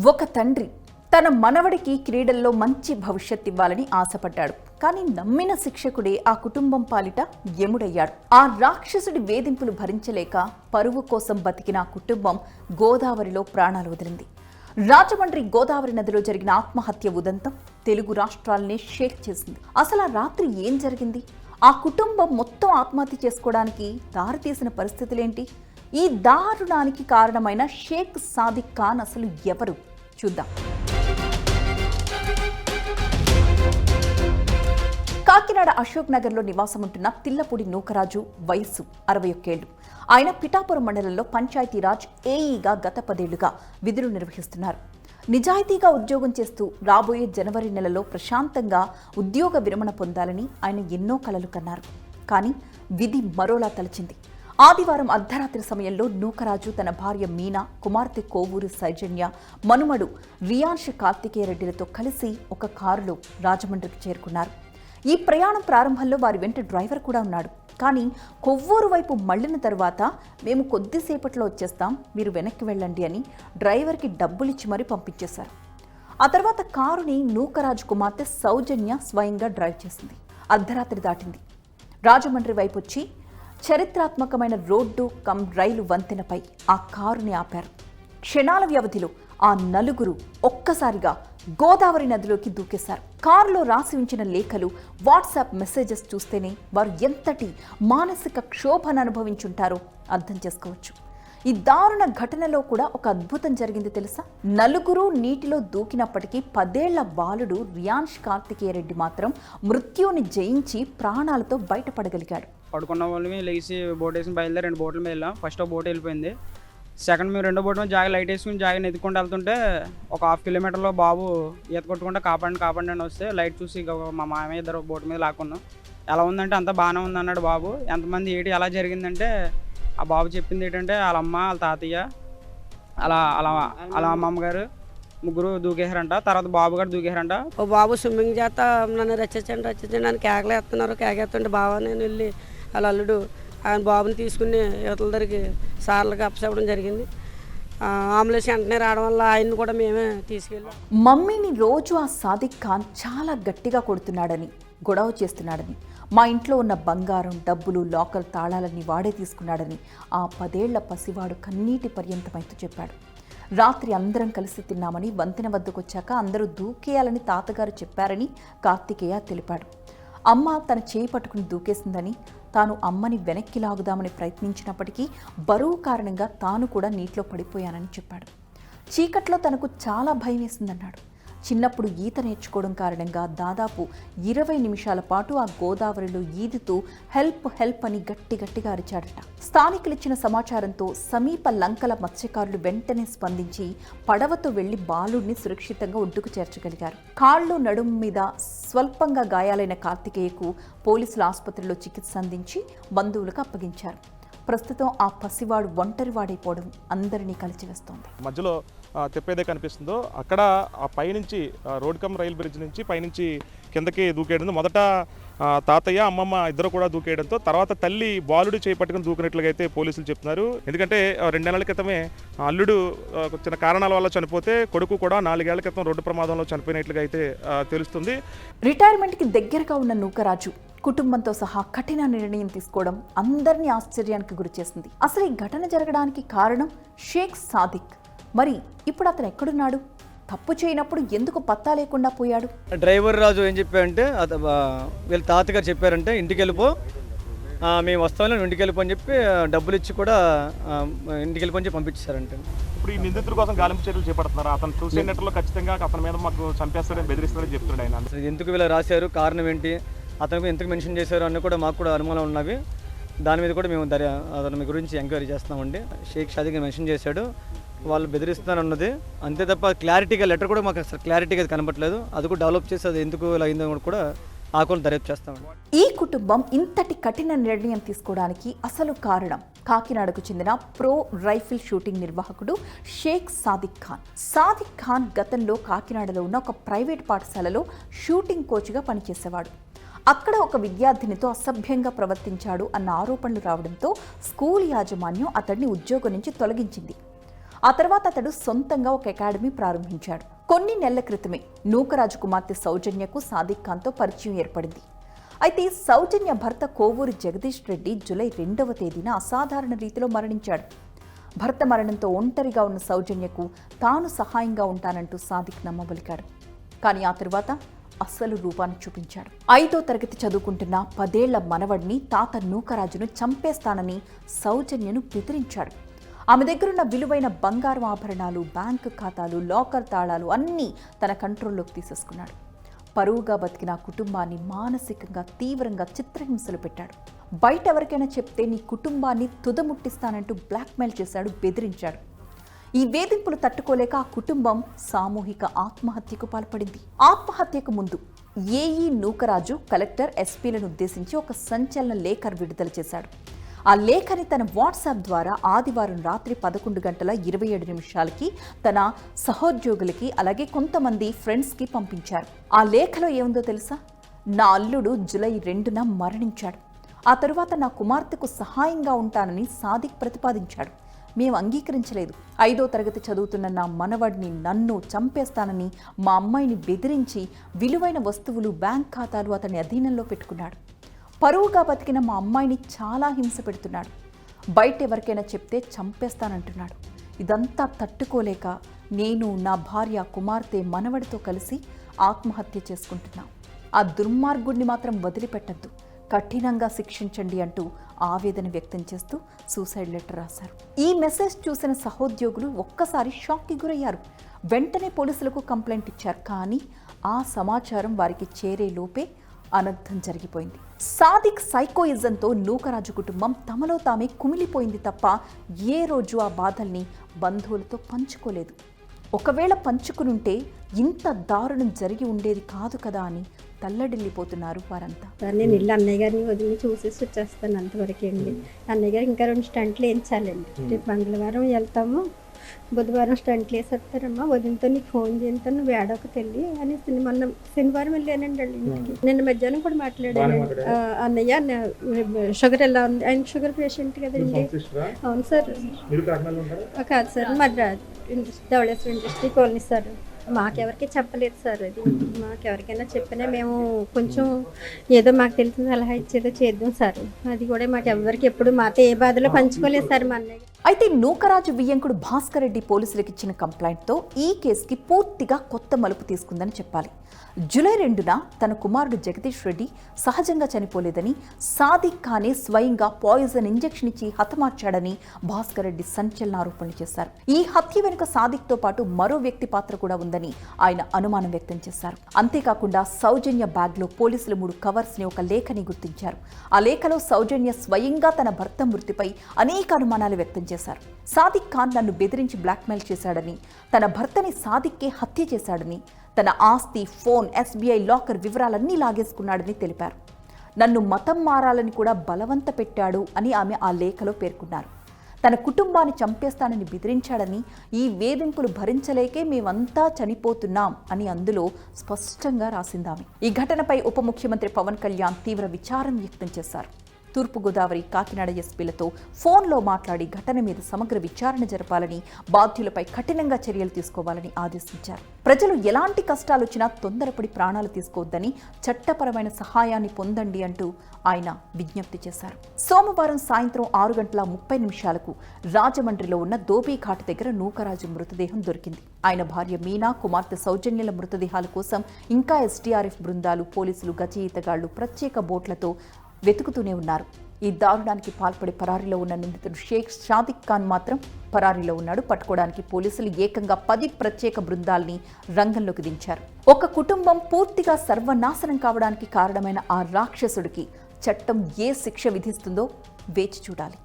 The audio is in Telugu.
ఒక తండ్రి తన మనవడికి క్రీడల్లో మంచి భవిష్యత్ ఇవ్వాలని ఆశపడ్డాడు. కానీ నమ్మిన శిక్షకుడే ఆ కుటుంబం పాలిట యముడయ్యాడు. ఆ రాక్షసుడి వేధింపులు భరించలేక పరువు కోసం బతికిన ఆ కుటుంబం గోదావరిలో ప్రాణాలు వదిలింది. రాజమండ్రి గోదావరి నదిలో జరిగిన ఆత్మహత్య ఉదంతం తెలుగు రాష్ట్రాలనే షేక్ చేసింది. అసలు ఆ రాత్రి ఏం జరిగింది? ఆ కుటుంబం మొత్తం ఆత్మహత్య చేసుకోవడానికి దారితీసిన పరిస్థితులేంటి? ఈ దారుణానికి కారణమైన షేక్ సాదిక్ ఖాన్ అసలు ఎవరు? చూద్దాం. కాకినాడ అశోక్ నగర్లో నివాసముంటున్న తిల్లపూడి నూకరాజు వయస్సు 61 ఏళ్లు. ఆయన పిఠాపురం మండలంలో పంచాయతీరాజ్ ఏఈగా గత 10 ఏళ్లుగా విధులు నిర్వహిస్తున్నారు. నిజాయితీగా ఉద్యోగం చేస్తూ రాబోయే జనవరి నెలలో ప్రశాంతంగా ఉద్యోగ విరమణ పొందాలని ఆయన ఎన్నో కలలు కన్నారు. కానీ విధి మరోలా తలచింది. ఆదివారం అర్ధరాత్రి సమయంలో నూకరాజు తన భార్య మీనా, కుమార్తె కోవూరు సైజన్య, మనుమడు రియాన్ష్ కార్తికేయ రెడ్డిలతో కలిసి ఒక కారులో రాజమండ్రికి చేరుకున్నారు. ఈ ప్రయాణం ప్రారంభంలో వారి వెంట డ్రైవర్ కూడా ఉన్నాడు. కానీ కొవ్వూరు వైపు మళ్లిన తరువాత మేము కొద్దిసేపట్లో వచ్చేస్తాం, మీరు వెనక్కి వెళ్ళండి అని డ్రైవర్కి డబ్బులిచ్చి మరీ పంపించేశారు. ఆ తర్వాత కారుని నూకరాజు కుమార్తె సౌజన్య స్వయంగా డ్రైవ్ చేసింది. అర్ధరాత్రి దాటింది. రాజమండ్రి వైపు వచ్చి చరిత్రాత్మకమైన రోడ్డు రైలు వంతెనపై ఆ కారుని ఆపారు. క్షణాల వ్యవధిలో ఆ నలుగురు ఒక్కసారిగా గోదావరి నదిలోకి దూకేశారు. కారులో రాసి ఉంచిన లేఖలు, వాట్సాప్ మెసేజెస్ చూస్తేనే వారు ఎంతటి మానసిక క్షోభను అనుభవించుంటారో అర్థం చేసుకోవచ్చు. ఈ దారుణ ఘటనలో కూడా ఒక అద్భుతం జరిగింది తెలుసా? నలుగురు నీటిలో దూకినప్పటికీ 10 ఏళ్ల బాలుడు రియాన్ష్ కార్తికేయ రెడ్డి మాత్రం మృత్యువుని జయించి ప్రాణాలతో బయటపడగలిగాడు. పడుకున్న వాళ్ళని లేచి బోట్ వేసుకుని బయలుదేరి 2 బోట్ల మీద వెళ్ళాం. ఫస్ట్ బోట్ వెళ్ళిపోయింది. సెకండ్ మేము 2 బోట్ మీద జాగా లైట్ వేసుకుని జాగా ఎత్తుకుంటూ వెళ్తుంటే ఒక 1/2 కిలోమీటర్లో బాబు ఈత కొట్టుకుంటే కాపాడండి అని వస్తే లైట్ చూసి మా మామయ్య ఇద్దరు బోట్ మీద లాక్కున్నాం. ఎలా ఉందంటే అంతా బాగానే ఉంది అన్నాడు బాబు. ఎంతమంది ఏంటి ఎలా జరిగిందంటే ఆ బాబు చెప్పింది ఏంటంటే వాళ్ళ అమ్మ, వాళ్ళ తాతయ్య, అలా అలా అలా అమ్మమ్మగారు ముగ్గురు దూకేశారంట. తర్వాత బాబు గారు దూకేశారంట. ఓ బాబు స్విమ్మింగ్ చేస్తా నన్ను రచించండి అని కేకలేస్తున్నారు. కేకేస్తుంటే బాబా నేను వెళ్ళి వాళ్ళ అల్లుడు ఆయన బాబుని తీసుకుని యువతల దగ్గరికి సార్లకి అప్పచెప్పడం జరిగింది. అంబులెన్స్ వెంటనే రావడం వల్ల ఆయన్ని కూడా మేమే తీసుకెళ్ళాం. మమ్మీని రోజు ఆ సాదిక్ ఖాన్ చాలా గట్టిగా కొడుతున్నాడని, గొడవ చేస్తున్నాడని, మా ఇంట్లో ఉన్న బంగారం, డబ్బులు, లాకర్ తాళాలని వాడే తీసుకున్నాడని ఆ 10 ఏళ్ల పసివాడు కన్నీటి పర్యంతమైతే చెప్పాడు. రాత్రి అందరం కలిసి తిన్నామని, వంతెన వద్దకు వచ్చాక అందరూ దూకేయాలని తాతగారు చెప్పారని కార్తికేయ తెలిపాడు. అమ్మ తన చేయి పట్టుకుని దూకేసిందని, తాను అమ్మని వెనక్కి లాగుదామని ప్రయత్నించినప్పటికీ బరువు కారణంగా తాను కూడా నీటిలో పడిపోయానని చెప్పాడు. చీకట్లో తనకు చాలా భయం వేసిందన్నాడు. చిన్నప్పుడు ఈత నేర్చుకోవడం కారణంగా దాదాపు 20 నిమిషాల పాటు ఆ గోదావరిలో ఈదుతూ హెల్ప్ అని గట్టిగా అరిచాడట. స్థానికులిచ్చిన సమాచారంతో సమీప లంకల మత్స్యకారులు వెంటనే స్పందించి పడవతో వెళ్లి బాలుడిని సురక్షితంగా ఒడ్డుకు చేర్చగలిగారు. కాళ్ళు, నడుము మీద స్వల్పంగా గాయాలైన కార్తికేయకు పోలీసులు ఆసుపత్రిలో చికిత్స అందించి బంధువులకు అప్పగించారు. ప్రస్తుతం ఆ పసివాడు ఒంటరివాడైపోవడం అందరినీ కలిచివేస్తోంది. మధ్యలో తెప్పేదే కనిపిస్తుందో అక్కడ ఆ పైనుంచి రోడ్ కమ్ రైల్ బ్రిడ్జ్ నుంచి పైనుంచి కిందకి దూకేయడం, మొదట తాతయ్య, అమ్మమ్మ ఇద్దరు కూడా దూకేయడంతో తర్వాత తల్లి బాలుడు చేపట్టుకుని దూకినట్లుగా అయితే పోలీసులు చెప్తున్నారు. ఎందుకంటే 2 నెలల క్రితమే అల్లుడు చిన్న కారణాల వల్ల చనిపోతే కొడుకు కూడా 4 ఏళ్ల క్రితం రోడ్డు ప్రమాదంలో చనిపోయినట్లుగా అయితే తెలుస్తుంది. రిటైర్మెంట్కి దగ్గరగా ఉన్న నూకరాజు కుటుంబంతో సహా కఠిన నిర్ణయం తీసుకోవడం అందరినీ ఆశ్చర్యానికి గురిచేసింది. అసలు ఈ ఘటన జరగడానికి కారణం షేక్ సాదిక్. మరి ఇప్పుడు అతను ఎక్కడున్నాడు? తప్పు చేయనప్పుడు ఎందుకు పత్తా లేకుండా పోయాడు? డ్రైవర్ రాజు ఏం చెప్పారంటే వీళ్ళ తాతగారు చెప్పారంటే ఇంటికి వెళ్ళిపో, మేము వస్తాంలో ఇంటికి వెళ్ళిపో అని చెప్పి డబ్బులు ఇచ్చి కూడా ఇంటికి వెళ్ళిపోని చెప్పి పంపించారంటే. ఇప్పుడు ఈ నిందితుల కోసం గాలింపు చర్యలు చేపడుతున్నారు. అతను చూసేటట్లో ఖచ్చితంగా అతని మీద మాకు చంపేస్తాడని బెదిరిస్తాడని చెప్తున్నాడు ఆయన. ఎందుకు వీళ్ళు రాశారు, కారణం ఏంటి, అతనికి ఎందుకు మెన్షన్ చేశారు అన్న కూడా మాకు కూడా అనుమానం ఉన్నవి. దాని మీద కూడా మేము అతని గురించి ఎంక్వైరీ చేస్తున్నామండి. షేక్ సాదిక్ మెన్షన్ చేశాడు, వాళ్ళు బెదిరిస్తున్నారన్నది అంతే తప్ప క్లారిటీగా లెటర్ కూడా మాకు అసలు క్లారిటీగా కనపట్లేదు. అది కూడా డెవలప్ చేసి అది ఎందుకు ఇలా అయిందో కూడా ఆకులు దర్యాప్తు చేస్తామండి. ఈ కుటుంబం ఇంతటి కఠిన నిర్ణయం తీసుకోవడానికి అసలు కారణం కాకినాడకు చెందిన ప్రో రైఫిల్ షూటింగ్ నిర్వాహకుడు షేక్ సాదిక్ ఖాన్. సాదిక్ ఖాన్ గతంలో కాకినాడలో ఉన్న ఒక ప్రైవేట్ పాఠశాలలో షూటింగ్ కోచ్గా పనిచేసేవాడు. అక్కడ ఒక విద్యార్థినితో అసభ్యంగా ప్రవర్తించాడు అన్న ఆరోపణలు రావడంతో స్కూల్ యాజమాన్యం అతడిని ఉద్యోగం నుంచి తొలగించింది. ఆ తర్వాత అతడు సొంతంగా ఒక అకాడమీ ప్రారంభించాడు. కొన్ని నెలల క్రితమే నూకరాజు కుమార్తె సౌజన్యకు సాదిక్ ఖాన్తో పరిచయం ఏర్పడింది. అయితే సౌజన్య భర్త కోవూరి జగదీష్ రెడ్డి జూలై 2వ తేదీన అసాధారణ రీతిలో మరణించాడు. భర్త మరణంతో ఒంటరిగా ఉన్న సౌజన్యకు తాను సహాయంగా ఉంటానంటూ సాదిక్ నమ్మబలికాడు. కానీ ఆ తరువాత అస్సలు రూపాన్ని చూపించాడు. 5వ తరగతి చదువుకుంటున్న 10 ఏళ్ల మనవడిని తాత నూకరాజును చంపేస్తానని సౌజన్యను బెదిరించాడు. ఆమె దగ్గరున్న విలువైన బంగారం ఆభరణాలు, బ్యాంకు ఖాతాలు, లాకర్ తాళాలు అన్నీ తన కంట్రోల్లోకి తీసేసుకున్నాడు. పరువుగా బతికిన కుటుంబాన్ని మానసికంగా తీవ్రంగా చిత్రహింసలు పెట్టాడు. బయట ఎవరికైనా చెప్తే నీ కుటుంబాన్ని తుదముట్టిస్తానంటూ బ్లాక్మెయిల్ చేశాడు, బెదిరించాడు. ఈ వేధింపులు తట్టుకోలేక ఆ కుటుంబం సామూహిక ఆత్మహత్యకు పాల్పడింది. ఆత్మహత్యకు ముందు ఏఈ నూకరాజు కలెక్టర్, ఎస్పీలను ఉద్దేశించి ఒక సంచలన లేఖ విడుదల చేశాడు. ఆ లేఖని తన వాట్సాప్ ద్వారా ఆదివారం రాత్రి 11:27 తన సహోద్యోగులకి అలాగే కొంతమంది ఫ్రెండ్స్కి పంపించారు. ఆ లేఖలో ఏముందో తెలుసా? నా అల్లుడు జూలై 2న మరణించాడు. ఆ తరువాత నా కుమార్తెకు సహాయంగా ఉంటానని సాదిక్ ప్రతిపాదించాడు. మేము అంగీకరించలేదు. 5వ తరగతి చదువుతున్న నా మనవడిని నన్ను చంపేస్తానని మా అమ్మాయిని బెదిరించి విలువైన వస్తువులు, బ్యాంక్ ఖాతాలు అతని అధీనంలో పెట్టుకున్నాడు. పరువుగా బతికిన మా అమ్మాయిని చాలా హింస పెడుతున్నాడు. బయట ఎవరికైనా చెప్తే చంపేస్తానంటున్నాడు. ఇదంతా తట్టుకోలేక నేను, నా భార్య, కుమార్తె, మనవడితో కలిసి ఆత్మహత్య చేసుకుంటున్నాం. ఆ దుర్మార్గుడిని మాత్రం వదిలిపెట్టద్దు, కఠినంగా శిక్షించండి అంటూ ఆవేదన వ్యక్తం చేస్తూ సూసైడ్ లెటర్ రాశారు. ఈ మెసేజ్ చూసిన సహోద్యోగులు ఒక్కసారి షాక్కి గురయ్యారు. వెంటనే పోలీసులకు కంప్లైంట్ ఇచ్చారు. కానీ ఆ సమాచారం వారికి చేరే లోపే అనర్థం జరిగిపోయింది. సాదిక్ సైకోయిజంతో నూకరాజు కుటుంబం తమలో తామే కుమిలిపోయింది తప్ప ఏ రోజు ఆ బాధల్ని బంధువులతో పంచుకోలేదు. ఒకవేళ పంచుకునుంటే ఇంత దారుణం జరిగి ఉండేది కాదు కదా అని తల్లడిల్లిపోతున్నారు వారంతా. నేను ఇల్లు అన్నయ్య గారిని వదిలి చూసేసి వచ్చేస్తాను, అంతవరకు అండి. అన్నయ్య గారు ఇంకా 2 స్టంట్లు వేయించాలండి. రేపు మంగళవారం వెళ్తాము, బుధవారం స్టంట్లు వేసేస్తారమ్మా, వదినతో నీకు ఫోన్ చేయంతో నువ్వు ఏడొక తెల్లి అని మొన్న శనివారం వెళ్ళానండి వాళ్ళ ఇంటికి. నిన్న మధ్యాహ్నం కూడా మాట్లాడాను. అన్నయ్య షుగర్ ఎలా ఉంది? ఆయన షుగర్ పేషెంట్ కదండి. అవును సార్. కాదు sir, Madras Dowleswaram industry colony sir. మాకెవరికి చెప్పలేదు సార్. అది మాకెవరికైనా చెప్పినా మేము కొంచెం ఏదో మాకు తెలిసిన సలహా ఇచ్చేదో చేద్దాం సార్. అది కూడా మాకు ఎవరికి ఎప్పుడు మాతో ఏ బాధలో పంచుకోలేదు సార్ మా అన్నయ్య. అయితే నూకరాజు వియ్యంకుడు భాస్కర్ రెడ్డి పోలీసులకు ఇచ్చిన కంప్లైంట్తో ఈ కేసుకి పూర్తిగా కొత్త మలుపు తీసుకుందని చెప్పాలి. జూలై 2న తన కుమారుడు జగదీష్ రెడ్డి సహజంగా చనిపోలేదని, సాదిక్ ఖానే స్వయంగా పాయిజన్ ఇంజెక్షన్ ఇచ్చి హతమార్చాడని భాస్కర్ రెడ్డి సంచలన ఆరోపణలు చేశారు. ఈ హత్య వెనుక సాదిక్తో పాటు మరో వ్యక్తి పాత్ర కూడా ఉందని ఆయన అనుమానం వ్యక్తం చేశారు. అంతేకాకుండా సౌజన్య బ్యాగ్లో పోలీసులు 3 కవర్స్ని, ఒక లేఖని గుర్తించారు. ఆ లేఖలో సౌజన్య స్వయంగా తన భర్త మృతిపై అనేక అనుమానాలు వ్యక్తం చేశారు. సాదిక్ ఖాన్ నన్ను బెదిరించి బ్లాక్మెయిల్ చేశాడని, తన భర్తని సాదిక్కే హత్య చేశాడని, తన ఆస్తి, ఫోన్, ఎస్బీఐ లాకర్ వివరాలన్నీ లాగేసుకున్నాడని తెలిపారు. నన్ను మతం మారాలని కూడా బలవంత పెట్టాడు అని ఆమె ఆ లేఖలో పేర్కొన్నారు. తన కుటుంబాన్ని చంపేస్తానని బెదిరించాడని, ఈ వేధింపులు భరించలేకే మేమంతా చనిపోతున్నాం అని అందులో స్పష్టంగా రాసిందామె. ఈ ఘటనపై ఉప ముఖ్యమంత్రి పవన్ కళ్యాణ్ తీవ్ర విచారం వ్యక్తం చేశారు. తూర్పుగోదావరి, కాకినాడ ఎస్పీలతో ఫోన్లో మాట్లాడి ఘటన మీద సమగ్ర విచారణ జరపాలని, బాధ్యులపై కఠినంగా చర్యలు తీసుకోవాలని ఆదేశించారు. ప్రజలు ఎలాంటి కష్టాలొచ్చినా తొందరపడి ప్రాణాలు తీసుకోవద్దని, చట్టపరమైన సహాయాన్ని పొందండి అంటూ ఆయన విజ్ఞప్తి చేశారు. సోమవారం సాయంత్రం 6:30 రాజమండ్రిలో ఉన్న ధోబీఘాట్ దగ్గర నూకరాజు మృతదేహం దొరికింది. ఆయన భార్య మీనా, కుమార్తె సౌజన్యల మృతదేహాల కోసం ఇంకా ఎస్డీఆర్ఎఫ్ బృందాలు, పోలీసులు, గజ ఈతగాళ్లు ప్రత్యేక బోట్లతో వెతుకుతూనే ఉన్నారు. ఈ దారుణానికి పాల్పడి పరారీలో ఉన్న నిందితుడు షేక్ సాదిక్ ఖాన్ మాత్రం పరారీలో ఉన్నాడు. పట్టుకోవడానికి పోలీసులు ఏకంగా 10 ప్రత్యేక బృందాల్ని రంగంలోకి దించారు. ఒక కుటుంబం పూర్తిగా సర్వనాశనం కావడానికి కారణమైన ఆ రాక్షసుడికి చట్టం ఏ శిక్ష విధిస్తుందో వేచి చూడాలి.